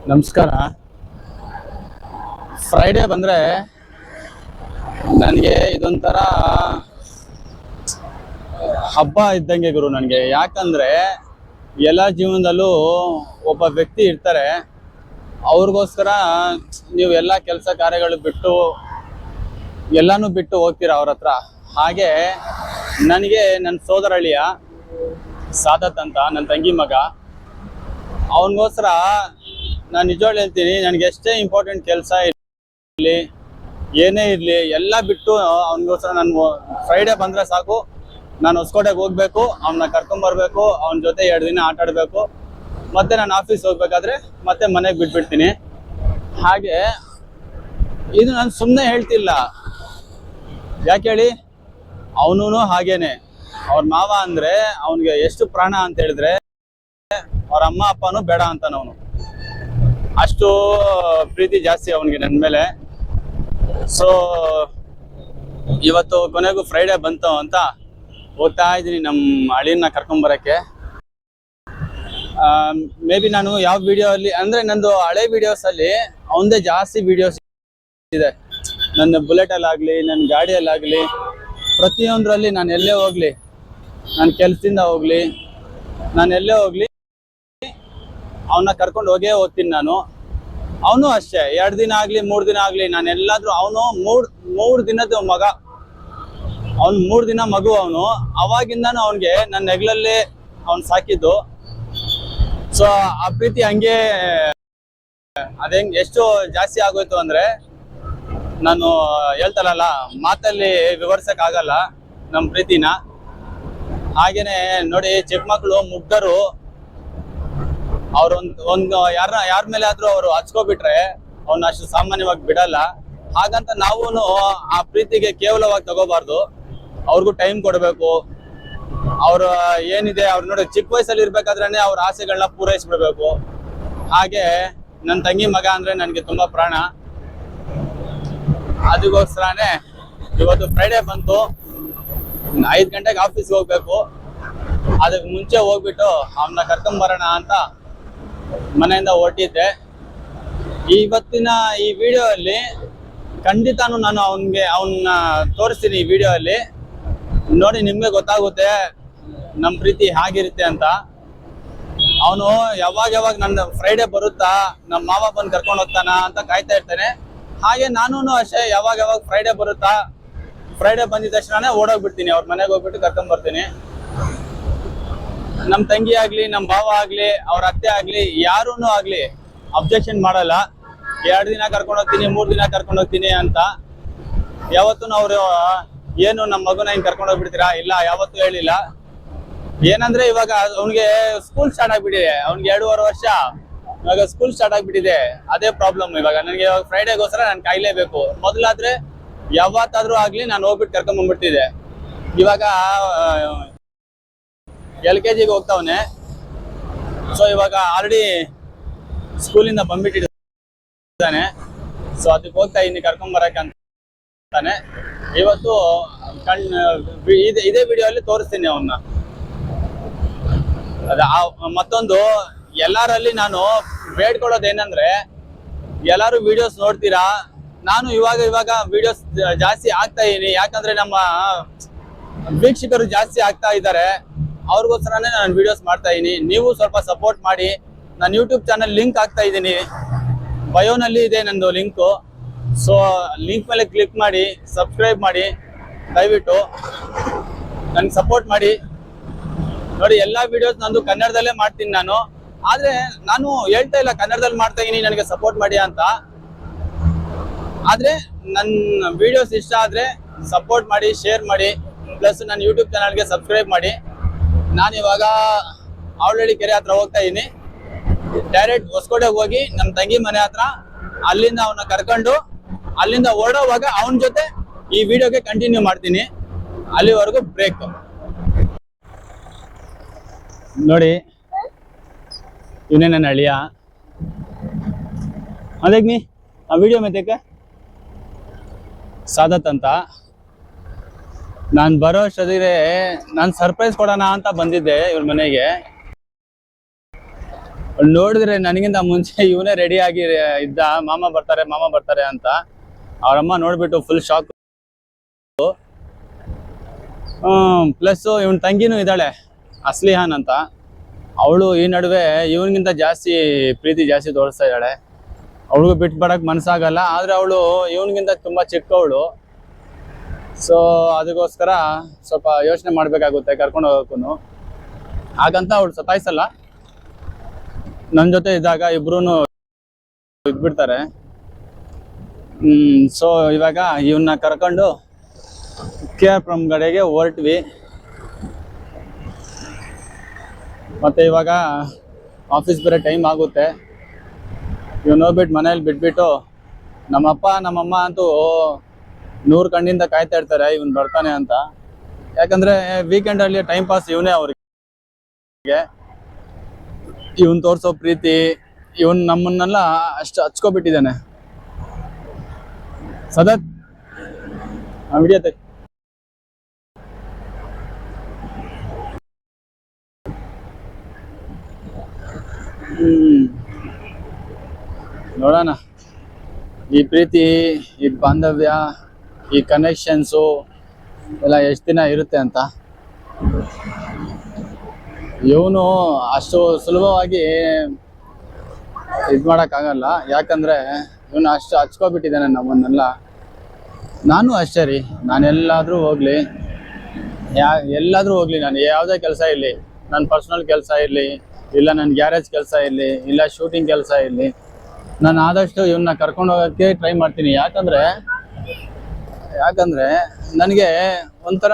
ನಮಸ್ಕಾರ. ಫ್ರೈಡೇ ಬಂದರೆ ನನಗೆ ಇದೊಂಥರ ಹಬ್ಬ ಇದ್ದಂಗೆ ಗುರು. ನನಗೆ ಯಾಕಂದರೆ ಎಲ್ಲ ಜೀವನದಲ್ಲೂ ಒಬ್ಬ ವ್ಯಕ್ತಿ ಇರ್ತಾರೆ, ಅವ್ರಿಗೋಸ್ಕರ ನೀವು ಎಲ್ಲ ಕೆಲಸ ಕಾರ್ಯಗಳು ಬಿಟ್ಟು ಎಲ್ಲನೂ ಬಿಟ್ಟು ಹೋಗ್ತೀರಾ ಅವ್ರ ಹತ್ರ. ಹಾಗೆ ನನಗೆ ನನ್ನ ಸೋದರಳಿಯ ಸಾದತ್ ಅಂತ ನನ್ನ ತಂಗಿ ಮಗ, ಅವನಿಗೋಸ್ಕರ ನಾನು ನಿಜವಾಗ್ಲೂ ಹೇಳ್ತೀನಿ, ನನಗೆ ಎಷ್ಟೇ ಇಂಪಾರ್ಟೆಂಟ್ ಕೆಲಸ ಇರಲಿ ಏನೇ ಇರಲಿ ಎಲ್ಲ ಬಿಟ್ಟು ಅವನಿಗೋಸ್ಕರ ನಾನು ಫ್ರೈಡೇ ಬಂದರೆ ಸಾಕು, ನಾನು ಹೊಸಕೋಟೆಗೆ ಹೋಗ್ಬೇಕು, ಅವನ್ನ ಕರ್ಕೊಂಬರ್ಬೇಕು, ಅವನ ಜೊತೆ 2 ದಿನ ಆಟ ಆಡಬೇಕು, ಮತ್ತೆ ನಾನು ಆಫೀಸ್ ಹೋಗ್ಬೇಕಾದ್ರೆ ಮತ್ತೆ ಮನೆಗೆ ಬಿಟ್ಬಿಡ್ತೀನಿ. ಹಾಗೆ ಇದು ನಾನು ಸುಮ್ಮನೆ ಹೇಳ್ತಿಲ್ಲ, ಯಾಕೆ ಹೇಳಿ, ಅವನು ಹಾಗೇನೆ. ಅವ್ರ ಮಾವ ಅಂದರೆ ಅವನಿಗೆ ಎಷ್ಟು ಪ್ರಾಣ ಅಂತ ಹೇಳಿದ್ರೆ ಅವ್ರ ಅಮ್ಮ ಅಪ್ಪನೂ ಬೇಡ ಅಂತಾನ ಅವನು. ಅಷ್ಟು ಪ್ರೀತಿ ಜಾಸ್ತಿ ಅವನಿಗೆ ನನ್ನ ಮೇಲೆ. ಸೊ ಇವತ್ತು ಕೊನೆಗೂ ಫ್ರೈಡೇ ಬಂತು ಅಂತ ಹೋಗ್ತಾ ಇದ್ದೀನಿ ನಮ್ಮ ಅಳಿಯನ್ನ ಕರ್ಕೊಂಬರಕ್ಕೆ. ಮೇ ಬಿ ನಾನು ಯಾವ ವಿಡಿಯೋ ಅಲ್ಲಿ ಅಂದರೆ ನಂದು ಹಳೆ ವಿಡಿಯೋಸಲ್ಲಿ ಅವನದೇ ಜಾಸ್ತಿ ವಿಡಿಯೋಸ್ ಇದೆ. ನನ್ನ ಬುಲೆಟಲ್ಲಾಗಲಿ ನನ್ನ ಗಾಡಿಯಲ್ಲಾಗಲಿ ಪ್ರತಿಯೊಂದರಲ್ಲಿ ನಾನು ಎಲ್ಲೇ ಹೋಗಲಿ, ನಾನು ಕೆಲಸದಿಂದ ಹೋಗಲಿ, ನಾನು ಎಲ್ಲೇ ಹೋಗಲಿ ಅವನ್ನ ಕರ್ಕೊಂಡು ಹೋಗೇ ಹೋಗ್ತೀನಿ ನಾನು. ಅವನು ಅಷ್ಟೇ, 2 ದಿನ ಆಗಲಿ 3 ದಿನ ಆಗಲಿ ನಾನು ಎಲ್ಲಾದರೂ, ಅವನು ಮೂರು ದಿನದ ಮಗ, ಅವನು 3 ದಿನ ಮಗು. ಅವನು ಅವಾಗಿಂದಾನು ಅವನಿಗೆ ನನ್ನ ನೆಗ್ಲಲ್ಲೇ ಅವನು ಸಾಕಿದ್ದು. ಸೊ ಆ ಪ್ರೀತಿ ಹಂಗೆ ಅದೇಂಗೆ ಎಷ್ಟು ಜಾಸ್ತಿ ಆಗೋಯ್ತು ಅಂದರೆ ನಾನು ಹೇಳ್ತಾರಲ್ಲ, ಮಾತಲ್ಲಿ ವಿವರಿಸಕ್ ಆಗಲ್ಲ ನಮ್ಮ ಪ್ರೀತಿನ. ಹಾಗೇನೆ ನೋಡಿ, ಚಿಕ್ಕ ಮಕ್ಕಳು ಮುಗ್ಧರು, ಅವ್ರೊಂದು ಯಾರ ಮೇಲೆ ಆದ್ರೂ ಅವರು ಹಚ್ಕೋಬಿಟ್ರೆ ಅವ್ನ ಅಷ್ಟು ಸಾಮಾನ್ಯವಾಗಿ ಬಿಡಲ್ಲ. ಹಾಗಂತ ನಾವು ಆ ಪ್ರೀತಿಗೆ ಕೇವಲವಾಗಿ ತಗೋಬಾರ್ದು, ಅವ್ರಿಗೂ ಟೈಮ್ ಕೊಡಬೇಕು. ಅವ್ರ ಏನಿದೆ ಅವ್ರು ನೋಡಿ, ಚಿಕ್ಕ ವಯಸ್ಸಲ್ಲಿ ಇರ್ಬೇಕಾದ್ರೇನೆ ಅವ್ರ ಆಸೆಗಳನ್ನ ಪೂರೈಸ್ಬಿಡ್ಬೇಕು. ಹಾಗೆ ನನ್ನ ತಂಗಿ ಮಗ ಅಂದ್ರೆ ನನಗೆ ತುಂಬಾ ಪ್ರಾಣ. ಅದಕ್ಕೋಸ್ಕರನೇ ಇವತ್ತು ಫ್ರೈಡೇ ಬಂತು, 5 ಗಂಟೆಗೆ ಆಫೀಸ್ಗೆ ಹೋಗ್ಬೇಕು. ಅದಕ್ಕೆ ಮುಂಚೆ ಹೋಗ್ಬಿಟ್ಟು ಅವನ್ನ ಕರ್ಕೊಂಬರೋಣ ಅಂತ ಮನೆಯಿಂದ ಹೊರಟಿದ್ದೆ. ಇವತ್ತಿನ ಈ ವಿಡಿಯೋ ಅಲ್ಲಿ ಖಂಡಿತಾನು ನಾನು ಅವನ್ನ ತೋರಿಸ್ತೀನಿ. ಈ ವಿಡಿಯೋ ಅಲ್ಲಿ ನೋಡಿ ನಿಮ್ಗೆ ಗೊತ್ತಾಗುತ್ತೆ ನಮ್ಮ ಪ್ರೀತಿ ಹೇಗಿರುತ್ತೆ ಅಂತ. ಅವನು ಯಾವಾಗ ನನ್ನ ಫ್ರೈಡೇ ಬರುತ್ತಾ, ನಮ್ಮ ಮಾವ ಬಂದು ಕರ್ಕೊಂಡು ಹೋಗ್ತಾನ ಅಂತ ಕಾಯ್ತಾ ಇರ್ತಾನೆ. ಹಾಗೆ ನಾನು ಅಷ್ಟೇ, ಯಾವಾಗ ಫ್ರೈಡೇ ಬರುತ್ತಾ, ಫ್ರೈಡೇ ಬಂದಿದ ತಕ್ಷಣ ಓಡೋಗ್ಬಿಡ್ತೀನಿ, ಅವ್ರ ಮನೆಗೆ ಹೋಗ್ಬಿಟ್ಟು ಕರ್ಕೊಂಡ್ಬರ್ತೀನಿ. ನಮ್ಮ ತಂಗಿ ಆಗ್ಲಿ, ನಮ್ಮ ಭಾವ ಆಗ್ಲಿ, ಅವ್ರ ಅತ್ತೆ ಆಗ್ಲಿ, ಯಾರೂ ಆಗ್ಲಿ ಅಬ್ಜೆಕ್ಷನ್ ಮಾಡಲ್ಲ. 2 ದಿನ ಕರ್ಕೊಂಡು ಹೋಗ್ತೀನಿ, 3 ದಿನ ಕರ್ಕೊಂಡು ಹೋಗ್ತೀನಿ ಅಂತ. ಯಾವತ್ತೂ ಅವರು ಏನು ನಮ್ಮ ಮಗುನ ಹಿಂಗೆ ಕರ್ಕೊಂಡು ಹೋಗ್ಬಿಡ್ತೀರಾ, ಇಲ್ಲ ಯಾವತ್ತೂ ಹೇಳಿಲ್ಲ. ಏನಂದ್ರೆ ಇವಾಗ ಅವ್ನಿಗೆ ಸ್ಕೂಲ್ ಸ್ಟಾರ್ಟ್ ಆಗ್ಬಿಟ್ಟಿದೆ, ಅವ್ನಿಗೆ 2.5 ವರ್ಷ ಇವಾಗ ಸ್ಕೂಲ್ ಸ್ಟಾರ್ಟ್ ಆಗ್ಬಿಟ್ಟಿದೆ. ಅದೇ ಪ್ರಾಬ್ಲಮ್ ಇವಾಗ ನನಗೆ. ಇವಾಗ ಫ್ರೈಡೇಗೋಸ್ಕರ ನಾನು ಕಾಯ್ಲೇಬೇಕು. ಮೊದಲಾದ್ರೆ ಯಾವತ್ತಾದ್ರೂ ಆಗ್ಲಿ ನಾನು ಹೋಗ್ಬಿಟ್ಟು ಕರ್ಕೊಂಡ್ಬಂದ್ಬಿಡ್ತಿದ್ದೆ. ಇವಾಗ LKG ಹೋಗ್ತಾವನೆ. ಸೊ ಇವಾಗ ಆಲ್ರೆಡಿ ಸ್ಕೂಲಿಂದ ಬಂದ್ಬಿಟ್ಟಿದ್ದಾನೆ. ಸೊ ಅದಕ್ಕೆ ಹೋಗ್ತಾ ಇದ್ದೀನಿ ಕರ್ಕೊಂಬರಕ್ಕೆ ಅಂತಾನೆ. ಇವತ್ತು ಇದೇ ವಿಡಿಯೋ ಅಲ್ಲಿ ತೋರಿಸ್ತೀನಿ ಅವನ್ನ. ಮತ್ತೊಂದು, ಎಲ್ಲರಲ್ಲಿ ನಾನು ಬೇಡ್ಕೊಳ್ಳೋದೇನಂದ್ರೆ, ಎಲ್ಲರೂ ವಿಡಿಯೋಸ್ ನೋಡ್ತೀರಾ, ನಾನು ಇವಾಗ ವಿಡಿಯೋಸ್ ಜಾಸ್ತಿ ಆಗ್ತಾ ಇದೀನಿ. ಯಾಕಂದ್ರೆ ನಮ್ಮ ವೀಕ್ಷಕರು ಜಾಸ್ತಿ ಆಗ್ತಾ ಇದ್ದಾರೆ, ಅವ್ರಿಗೋಸ್ಕರನೇ ನಾನು ವಿಡಿಯೋಸ್ ಮಾಡ್ತಾ ಇದೀನಿ. ನೀವು ಸ್ವಲ್ಪ ಸಪೋರ್ಟ್ ಮಾಡಿ. ನಾನು ಯೂಟ್ಯೂಬ್ ಚಾನಲ್ ಲಿಂಕ್ ಹಾಕ್ತಾ ಇದ್ದೀನಿ, ಬಯೋನಲ್ಲಿ ಇದೆ ನಂದು ಲಿಂಕು. ಸೊ ಲಿಂಕ್ ಮೇಲೆ ಕ್ಲಿಕ್ ಮಾಡಿ ಸಬ್ಸ್ಕ್ರೈಬ್ ಮಾಡಿ, ದಯವಿಟ್ಟು ನನಗೆ ಸಪೋರ್ಟ್ ಮಾಡಿ. ನೋಡಿ, ಎಲ್ಲ ವಿಡಿಯೋಸ್ ನಂದು ಕನ್ನಡದಲ್ಲೇ ಮಾಡ್ತೀನಿ ನಾನು. ಆದ್ರೆ ನಾನು ಹೇಳ್ತಾ ಇಲ್ಲ ಕನ್ನಡದಲ್ಲಿ ಮಾಡ್ತಾ ಇದೀನಿ ನನಗೆ ಸಪೋರ್ಟ್ ಮಾಡಿ ಅಂತ. ಆದ್ರೆ ನನ್ನ ವಿಡಿಯೋಸ್ ಇಷ್ಟ ಆದ್ರೆ ಸಪೋರ್ಟ್ ಮಾಡಿ, ಶೇರ್ ಮಾಡಿ, ಪ್ಲಸ್ ನನ್ನ ಯೂಟ್ಯೂಬ್ ಚಾನಲ್ಗೆ ಸಬ್ಸ್ಕ್ರೈಬ್ ಮಾಡಿ. ನಾನು ಇವಾಗ ಅವಳಹಳ್ಳಿ ಕೆರೆ ಹತ್ರ ಹೋಗ್ತಾ ಇದ್ದೀನಿ. ಡೈರೆಕ್ಟ್ ಹೊಸಕೋಟೆಗೆ ಹೋಗಿ ನಮ್ಮ ತಂಗಿ ಮನೆ ಹತ್ರ, ಅಲ್ಲಿಂದ ಅವನ್ನ ಕರ್ಕೊಂಡು ಅಲ್ಲಿಂದ ಹೊರಡೋವಾಗ ಅವನ ಜೊತೆ ಈ ವಿಡಿಯೋಗೆ ಕಂಟಿನ್ಯೂ ಮಾಡ್ತೀನಿ. ಅಲ್ಲಿವರೆಗೂ ಬ್ರೇಕ್. ನೋಡಿ, ಇವನೇ ನನ್ನ ಅಳಿಯ. ಅದಕ್ಕೆ ಆ ವಿಡಿಯೋ ಮೇಲೆ ಸಾದತ್ ಅಂತ. ನಾನು ಬರೋ ಅಷ್ಟೊತ್ತಿಗೆ ನಾನು ಸರ್ಪ್ರೈಸ್ ಕೊಡೋಣ ಅಂತ ಬಂದಿದ್ದೆ ಇವ್ರ ಮನೆಗೆ. ನೋಡಿದ್ರೆ ನನಗಿಂತ ಮುಂಚೆ ಇವನೇ ರೆಡಿ ಆಗಿ ಇದ್ದ, ಮಾಮ ಬರ್ತಾರೆ ಅಂತ. ಅವ್ರಮ್ಮ ನೋಡ್ಬಿಟ್ಟು ಫುಲ್ ಶಾಕ್. ಪ್ಲಸ್ ಇವನ್ ತಂಗಿನೂ ಇದ್ದಾಳೆ, ಅಸ್ಲಿಹಾನ್ ಅಂತ. ಅವಳು ಈ ನಡುವೆ ಇವನಿಗಿಂತ ಪ್ರೀತಿ ಜಾಸ್ತಿ ತೋರಿಸ್ತಾ ಇದ್ದಾಳೆ. ಅವಳಿಗೂ ಬಿಟ್ಟು ಬರಕ್ ಮನ್ಸಾಗಲ್ಲ, ಆದ್ರೆ ಅವಳು ಇವನಿಗಿಂತ ತುಂಬಾ ಚಿಕ್ಕವಳು. ಸೊ ಅದಕ್ಕೋಸ್ಕರ ಸ್ವಲ್ಪ ಯೋಚನೆ ಮಾಡ್ಬೇಕಾಗುತ್ತೆ ಕರ್ಕೊಂಡು ಹೋಗಕ್ಕೂ. ಹಾಗಂತ ಅವಳು ಸತಾಯಿಸಲ್ಲ, ನನ್ನ ಜೊತೆ ಇದ್ದಾಗ ಇಬ್ರು ಇದ್ಬಿಡ್ತಾರೆ. ಸೊ ಇವಾಗ ಇವನ್ನ ಕರ್ಕೊಂಡು KRPuram ಕಡೆಗೆ ಹೊರಟ್ವಿ. ಮತ್ತೆ ಇವಾಗ ಆಫೀಸ್ ಬೇರೆ ಟೈಮ್ ಆಗುತ್ತೆ. ಇವನು ಹೋಗ್ಬಿಟ್ಟು ಮನೇಲಿ ಬಿಟ್ಬಿಟ್ಟು ನಮ್ಮಪ್ಪ ನಮ್ಮಮ್ಮ ಅಂತೂ 100 ಕಣ್ಣಿಂದ ಕಾಯ್ತಾ ಇರ್ತಾರೆ ಇವನ್ ಬರ್ತಾನೆ ಅಂತ. ಯಾಕಂದ್ರೆ ವೀಕೆಂಡ್ ಅಲ್ಲಿ ಟೈಮ್ ಪಾಸ್ ಇವನೇ ಅವ್ರಿಗೆ. ಇವನ್ ತೋರ್ಸೋ ಪ್ರೀತಿ, ಇವನ್ ನಮ್ಮನ್ನೆಲ್ಲ ಅಷ್ಟು ಹಚ್ಕೊಬಿಟ್ಟಿದ್ದಾನೆ. ಸದತ್ ಹಿಡಿಯತ್ತೆ. ನೋಡೋಣ ಈ ಪ್ರೀತಿ, ಈ ಬಾಂಧವ್ಯ, ಈ ಕನೆಕ್ಷನ್ಸು ಎಲ್ಲ ಎಷ್ಟು ದಿನ ಇರುತ್ತೆ ಅಂತ. ಇವನು ಅಷ್ಟು ಸುಲಭವಾಗಿ ಇದು ಮಾಡೋಕ್ಕಾಗಲ್ಲ, ಯಾಕಂದರೆ ಇವನು ಅಷ್ಟು ಹಚ್ಕೊಬಿಟ್ಟಿದ್ದಾನೆ ನಮ್ಮನ್ನೆಲ್ಲ. ನಾನು ಅಷ್ಟೇ ರೀ, ನಾನೆಲ್ಲಾದರೂ ಹೋಗಲಿ, ನಾನು ಯಾವುದೇ ಕೆಲಸ ಇರಲಿ, ನನ್ನ ಪರ್ಸ್ನಲ್ ಕೆಲಸ ಇರಲಿ, ಇಲ್ಲ ನನ್ನ ಗ್ಯಾರೇಜ್ ಕೆಲಸ ಇರಲಿ, ಇಲ್ಲ ಶೂಟಿಂಗ್ ಕೆಲಸ ಇರಲಿ, ನಾನು ಆದಷ್ಟು ಇವನ್ನ ಕರ್ಕೊಂಡು ಹೋಗೋಕ್ಕೆ ಟ್ರೈ ಮಾಡ್ತೀನಿ. ಯಾಕಂದರೆ ನನಗೆ ಒಂಥರ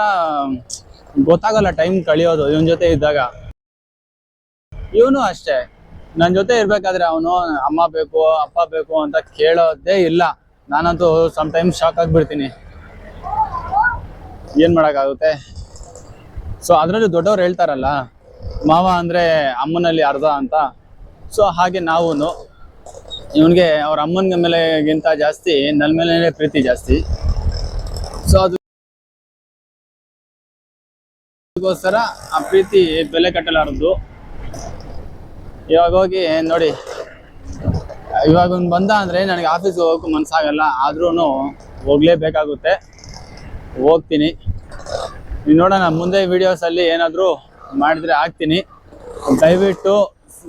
ಗೊತ್ತಾಗಲ್ಲ ಟೈಮ್ ಕಳಿಯೋದು ಇವನ ಜೊತೆ ಇದ್ದಾಗ. ಇವನು ಅಷ್ಟೇ, ನನ್ನ ಜೊತೆ ಇರಬೇಕಾದ್ರೆ ಅವನು ಅಮ್ಮ ಬೇಕು ಅಪ್ಪ ಬೇಕು ಅಂತ ಕೇಳೋದೇ ಇಲ್ಲ. ನಾನಂತೂ ಸಮ್ಟೈಮ್ಸ್ ಶಾಕ್ ಆಗಿಬಿಡ್ತೀನಿ, ಏನು ಮಾಡೋಕ್ಕಾಗುತ್ತೆ. ಸೊ ಅದರಲ್ಲೂ ದೊಡ್ಡವ್ರು ಹೇಳ್ತಾರಲ್ಲ, ಮಾವ ಅಂದರೆ ಅಮ್ಮನಲ್ಲಿ ಅರ್ಧ ಅಂತ. ಸೊ ಹಾಗೆ ನಾವು ಇವನಿಗೆ ಅವ್ರ ಅಮ್ಮನ ಮೇಲೆಗಿಂತ ಜಾಸ್ತಿ ನನ್ನ ಮೇಲೆ ಪ್ರೀತಿ ಜಾಸ್ತಿ. ಸೊ ಅದಕ್ಕೋಸ್ಕರ ಆ ಪ್ರೀತಿ ಬೆಲೆ ಕಟ್ಟಲಾರದು. ಇವಾಗ ಹೋಗಿ ನೋಡಿ, ಇವಾಗ ಒಂದು ಬಂದ ಅಂದರೆ ನನಗೆ ಆಫೀಸ್ಗೆ ಹೋಗೋಕ್ಕೂ ಮನಸ್ಸಾಗಲ್ಲ, ಆದ್ರೂ ಹೋಗಲೇಬೇಕಾಗುತ್ತೆ. ಹೋಗ್ತೀನಿ. ನೋಡೋಣ ಮುಂದೆ ವೀಡಿಯೋಸಲ್ಲಿ ಏನಾದರೂ ಮಾಡಿದರೆ ಹಾಕ್ತೀನಿ. ದಯವಿಟ್ಟು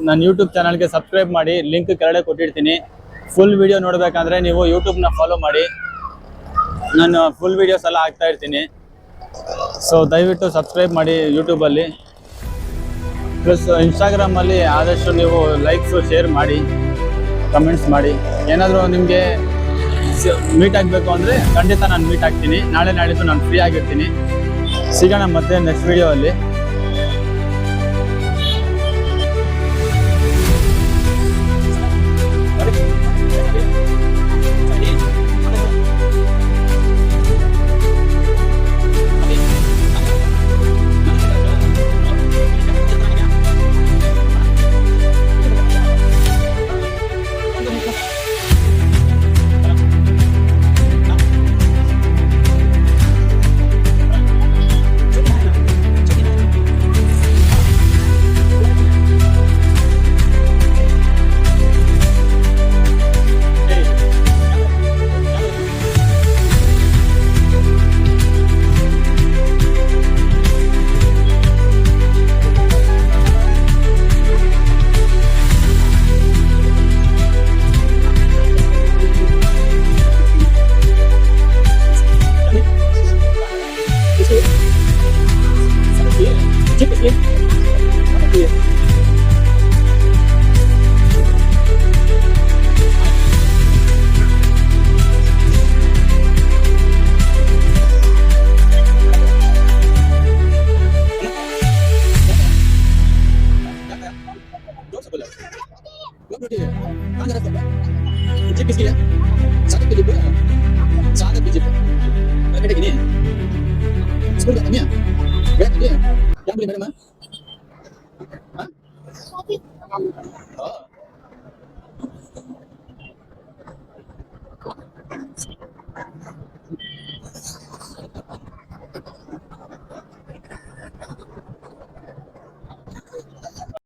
ನನ್ನ ಯೂಟ್ಯೂಬ್ ಚಾನಲ್ಗೆ ಸಬ್ಸ್ಕ್ರೈಬ್ ಮಾಡಿ, ಲಿಂಕ್ ಕೆಳಗಡೆ ಕೊಟ್ಟಿರ್ತೀನಿ. ಫುಲ್ ವಿಡಿಯೋ ನೋಡಬೇಕಂದ್ರೆ ನೀವು ಯೂಟ್ಯೂಬ್ನ ಫಾಲೋ ಮಾಡಿ, ನಾನು ಫುಲ್ ವೀಡಿಯೋಸ್ ಎಲ್ಲ ಹಾಕ್ತಾ ಇರ್ತೀನಿ. ಸೊ ದಯವಿಟ್ಟು ಸಬ್ಸ್ಕ್ರೈಬ್ ಮಾಡಿ ಯೂಟ್ಯೂಬಲ್ಲಿ. ಪ್ಲಸ್ ಇನ್ಸ್ಟಾಗ್ರಾಮಲ್ಲಿ ಆದಷ್ಟು ನೀವು ಲೈಕ್ಸು ಶೇರ್ ಮಾಡಿ, ಕಮೆಂಟ್ಸ್ ಮಾಡಿ. ಏನಾದರೂ ನಿಮಗೆ ಮೀಟ್ ಆಗಬೇಕು ಅಂದರೆ ಖಂಡಿತ ನಾನು ಮೀಟ್ ಆಗ್ತೀನಿ. ನಾಳಿದ್ದು ನಾನು ಫ್ರೀ ಆಗಿರ್ತೀನಿ. ಸಿಗೋಣ ಮತ್ತೆ ನೆಕ್ಸ್ಟ್ ವಿಡಿಯೋ ಅಲ್ಲಿ. Yang boleh mana? Hah?